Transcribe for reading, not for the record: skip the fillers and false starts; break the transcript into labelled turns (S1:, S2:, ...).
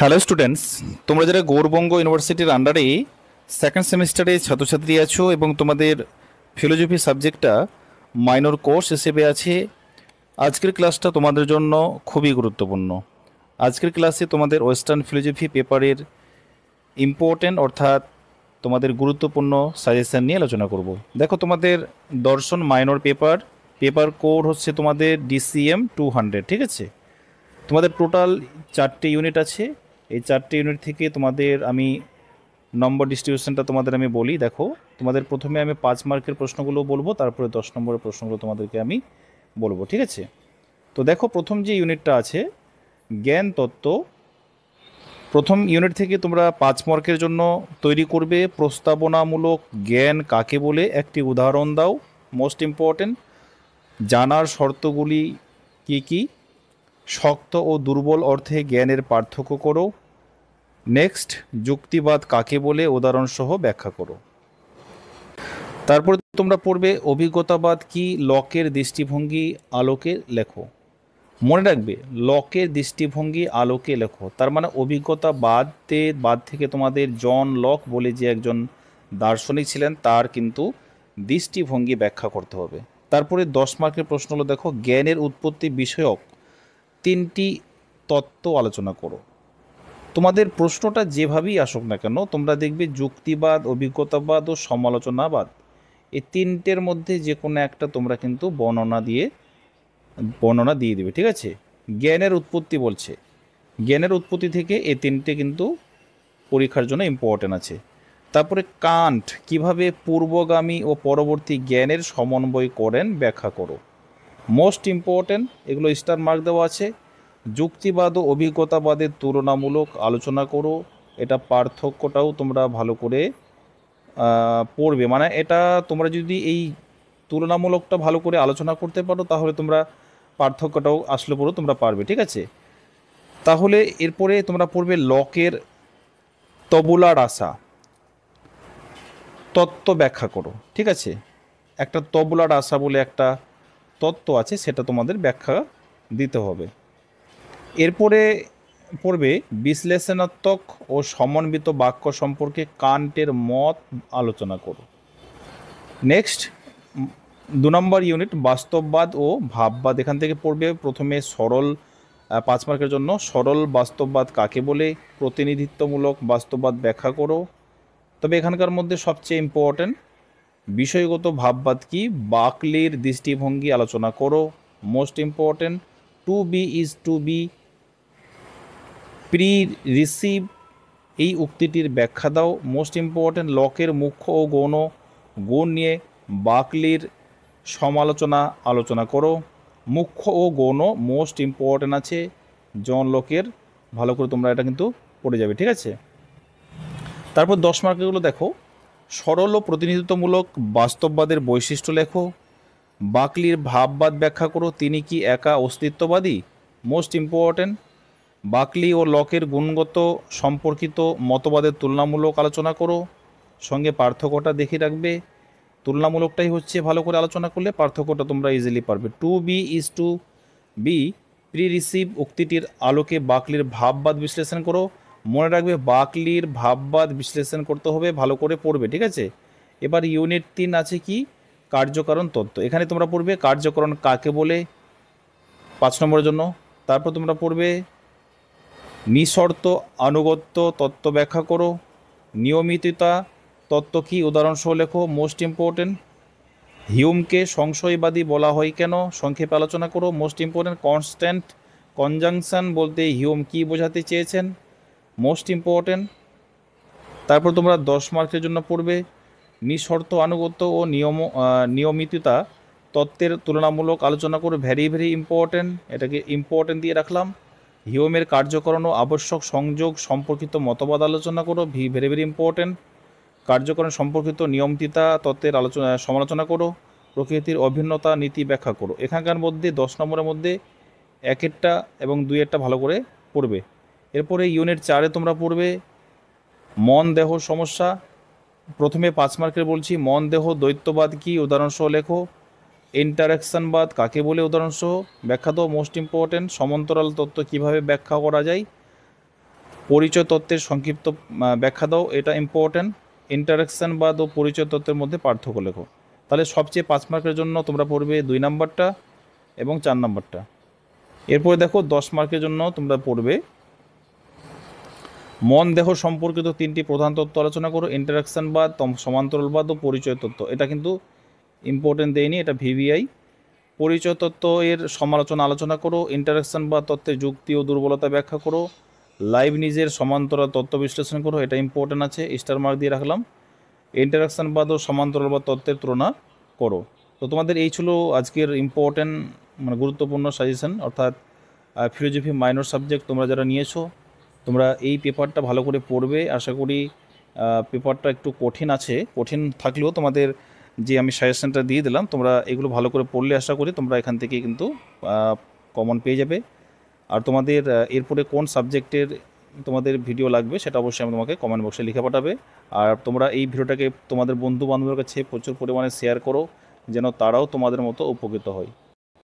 S1: Hello students, তোমরা যারা গৌরবঙ্গ ইউনিভার্সিটির আন্ডারে সেকেন্ড সেমিস্টারে ছাত্রছাত্রী আছো এবং তোমাদের ফিলোজফি সাবজেক্টটা মাইনর কোর্স হিসেবে আছে, আজকের ক্লাসটা তোমাদের জন্য খুবই গুরুত্বপূর্ণ। আজকের ক্লাসে তোমাদের ওয়েস্টার্ন ফিলোজফি পেপারের ইম্পর্টেন্ট অর্থাৎ তোমাদের গুরুত্বপূর্ণ সাজেশন নিয়ে আলোচনা করব। দেখো, তোমাদের দর্শন মাইনর পেপার কোড হচ্ছে তোমাদের DCM 200, ঠিক আছে? তোমাদের টোটাল 4টে ইউনিট আছে। এই 4টে ইউনিট থেকে তোমাদের আমি নম্বর ডিস্ট্রিবিউশনটা তোমাদের আমি বলি। দেখো, তোমাদের প্রথমে আমি 5 মার্কের প্রশ্নগুলো বলবো, তারপরে 10 নম্বরের প্রশ্নগুলো তোমাদেরকে আমি বলবো, ঠিক আছে? তো দেখো, প্রথম যে ইউনিটটা আছে জ্ঞান তত্ত্ব, প্রথম ইউনিট থেকে তোমরা 5 মার্কের জন্য তৈরি করবে প্রস্তাবনামূলক জ্ঞান কাকে বলে, একটি উদাহরণ দাও। মোস্ট ইম্পর্টেন্ট, জানার শর্তগুলি কি কি, শক্ত ও দুর্বল অর্থে জ্ঞানের পার্থক্য করো। নেক্সট, যুক্তিবাদ কাকে বলে উদাহরণসহ ব্যাখ্যা করো। তারপরে তোমরা পড়বে অভিজ্ঞতাবাদ কি, লকের দৃষ্টিভঙ্গি আলোকে লেখো। মনে রাখবে, লকের দৃষ্টিভঙ্গি আলোকে লেখো, তার মানে অভিজ্ঞতা বাদ থেকে তোমাদের জন লক বলে যে একজন দার্শনিক ছিলেন তার কিন্তু দৃষ্টিভঙ্গি ব্যাখ্যা করতে হবে। তারপরে 10 মার্কের প্রশ্ন হলো, দেখো, জ্ঞানের উৎপত্তি বিষয়ক 3টি তত্ত্ব আলোচনা করো। তোমাদের প্রশ্নটা যেভাবেই আসুক না কেন, তোমরা দেখবে যুক্তিবাদ, অভিজ্ঞতাবাদ ও সমালোচনাবাদ, এই 3টের মধ্যে যে কোনো একটা তোমরা কিন্তু বর্ণনা দিয়ে দেবে, ঠিক আছে? জ্ঞানের উৎপত্তি বলছে, জ্ঞানের উৎপত্তি থেকে এই 3টে কিন্তু পরীক্ষার জন্য ইম্পর্টেন্ট আছে। তারপরে কান্ট কিভাবে পূর্বগামী ও পরবর্তী জ্ঞানের সমন্বয় করেন ব্যাখ্যা করো। মোস্ট ইম্পর্টেন্ট, এগুলো স্টার মার্ক দেওয়া আছে। যুক্তিবাদ ও অভিজ্ঞতাবাদের তুলনামূলক আলোচনা করো, এটা পার্থক্যটাও তোমরা ভালো করে পড়বে। মানে এটা তোমরা যদি এই তুলনামূলকটা ভালো করে আলোচনা করতে পারো তাহলে তোমরা পার্থক্যটাও আসলে পড়ো তোমরা পারবে, ঠিক আছে? তাহলে এরপরে তোমরা পড়বে লকের তবুলার আশা তত্ত্ব ব্যাখ্যা করো, ঠিক আছে? একটা তবুলার আশা বলে একটা তত্ত্ব আছে, সেটা তোমাদের ব্যাখ্যা দিতে হবে। এরপরে পড়বে বিশ্লেষণাত্মক ও সমন্বিত বাক্য সম্পর্কে কান্টের মত আলোচনা করো। নেক্সট 2 নম্বর ইউনিট বাস্তববাদ ও ভাববাদ, এখান থেকে পড়বে প্রথমে সরল 5 মার্কের জন্য সরল বাস্তববাদ কাকে বলে, প্রতিনিধিত্বমূলক বাস্তববাদ ব্যাখ্যা করো। তবে এখানকার মধ্যে সবচেয়ে ইম্পর্ট্যান্ট বিষয়গত ভাববাদ কি, বাকলির দৃষ্টিভঙ্গি আলোচনা করো। Most important, to be is to be perceive, এই উক্তিটির ব্যাখ্যা দাও। মোস্ট ইম্পর্ট্যান্ট, লকের মুখ্য ও গৌণ গুণ নিয়ে বাকলির আলোচনা করো। মুখ্য ও গৌণ মোস্ট ইম্পর্ট্যান্ট আছে জন লকের, ভালো করে তোমরা এটা কিন্তু পড়ে যাবে, ঠিক আছে? তারপর 10 মার্কগুলো দেখো, সরল ও প্রতিনিধিত্বমূলক বাস্তববাদের বৈশিষ্ট্য লেখো। বাকলির ভাববাদ ব্যাখ্যা করো, তিনি কি একা অস্তিত্ববাদী। মোস্ট ইম্পর্ট্যান্ট, বাকলি ও লকের গুণগত সম্পর্কিত মতবাদের তুলনামূলক আলোচনা করো, সঙ্গে পার্থক্যটা দেখে রাখবে। তুলনামূলকটাই হচ্ছে ভালো করে আলোচনা করলে পার্থক্যটা তোমরা ইজিলি পারবে। To be is to be perceive উক্তিটির আলোকে বাকলির ভাববাদ বিশ্লেষণ করো। মনে রাখবে, বাকলির ভাববাদ বিশ্লেষণ করতে হবে, ভালো করে পড়বে, ঠিক আছে? এবার ইউনিট 3 আছে কি, কার্যকারণ তত্ত্ব, এখানে তোমরা পড়বে কার্যকরণ কাকে বলে 5 নম্বরের জন্য। তারপর তোমরা পড়বে নিঃশর্ত আনুগত্য তত্ত্ব ব্যাখ্যা করো। নিয়মিততা তত্ত্ব কি, উদাহরণসহ লেখো। মোস্ট ইম্পর্টেন্ট, হিউমকে সংশয়বাদী বলা হয় কেন, সংক্ষেপে আলোচনা করো। মোস্ট ইম্পর্টেন্ট, কনস্ট্যান্ট কনজাংশন বলতে হিউম কি বোঝাতে চেয়েছেন। Most important. তারপর তোমরা 10 মার্কের জন্য পড়বে নিঃশর্ত আনুগত্য ও নিয়মিততা তত্ত্বের তুলনামূলক আলোচনা করো। ভেরি ভেরি ইম্পর্টেন্ট, এটাকে ইম্পর্টেন্ট দিয়ে রাখলাম। হিউমের কার্যকরণ ও আবশ্যক সংযোগ সম্পর্কিত মতবাদ আলোচনা করো, ভেরি ভেরি ইম্পর্টেন্ট। কার্যকরণ সম্পর্কিত নিয়মিততা তত্ত্বের সমালোচনা করো। প্রকৃতির অভিন্নতা নীতি ব্যাখ্যা করো। এখানকার মধ্যে 10 নম্বরের মধ্যে 1-এরটা এবং 2-এরটা ভালো করে পড়বে। এরপরে ইউনিট 4-এ তোমরা পড়বে মন দেহ সমস্যা। প্রথমে 5 মার্কের বলছি, মন দেহ দ্বৈতবাদ কি, উদাহরণসহ লেখো। ইন্টারেকশনবাদ কাকে বলে, উদাহরণসহ ব্যাখ্যা দাও। মোস্ট ইম্পর্টেন্ট, সমান্তরাল তত্ত্ব কিভাবে ব্যাখ্যা করা যায়। পরিচয় তত্ত্বের সংক্ষিপ্ত ব্যাখ্যা দাও, এটা ইম্পর্ট্যান্ট। ইন্টারাকশান বা পরিচয় তত্ত্বের মধ্যে পার্থক্য লেখো। তাহলে সবচেয়ে 5 মার্কের জন্য তোমরা পড়বে 2 নাম্বারটা এবং 4 নাম্বারটা। এরপরে দেখো 10 মার্কের জন্য তোমরা পড়বে মন দেহ সম্পর্কিত 3টি প্রধান তত্ত্ব আলোচনা করো। ইন্টারাকশানবাদ, সমান্তরালবাদ ও পরিচয় তত্ত্ব, এটা কিন্তু ইম্পর্টেন্ট দেয়নি, এটা ভিভিআই। পরিচয় তত্ত্ব এর সমালোচনা আলোচনা করো। ইন্টারাকশানবাদ তত্ত্বের যুক্তি ও দুর্বলতা ব্যাখ্যা করো। লাইবনিজের সমান্তরাল তত্ত্ব বিশ্লেষণ করো, এটা ইম্পর্টেন্ট আছে, স্টার মার্ক দিয়ে রাখলাম। ইন্টারাকশানবাদ ও সমান্তরালবাদ তত্ত্বের তুলনা করো। তো তোমাদের এই ছিল আজকের ইম্পর্টেন্ট গুরুত্বপূর্ণ সাজেশন, অর্থাৎ ফিলোজফি মাইনর সাবজেক্ট তোমরা যারা নিয়েছো তোমরা এই পেপারটা ভালো করে পড়বে। আশা করি পেপারটা একটু কঠিন আছে, কঠিন থাকলেও তোমাদের যে আমি সাজেশনটা দিয়ে দিলাম তোমরা এগুলো ভালো করে পড়লে আশা করি তোমরা এখান থেকে কিন্তু কমন পেয়ে যাবে। আর তোমাদের এরপরে কোন সাবজেক্টের তোমাদের ভিডিও লাগবে সেটা অবশ্যই আমি তোমাকে কমেন্ট বক্সে লিখে পাঠাবে। আর তোমরা এই ভিডিওটাকে তোমাদের বন্ধু বান্ধবের কাছে প্রচুর পরিমাণে শেয়ার করো, যেন তারাও তোমাদের মতো উপকৃত হয়।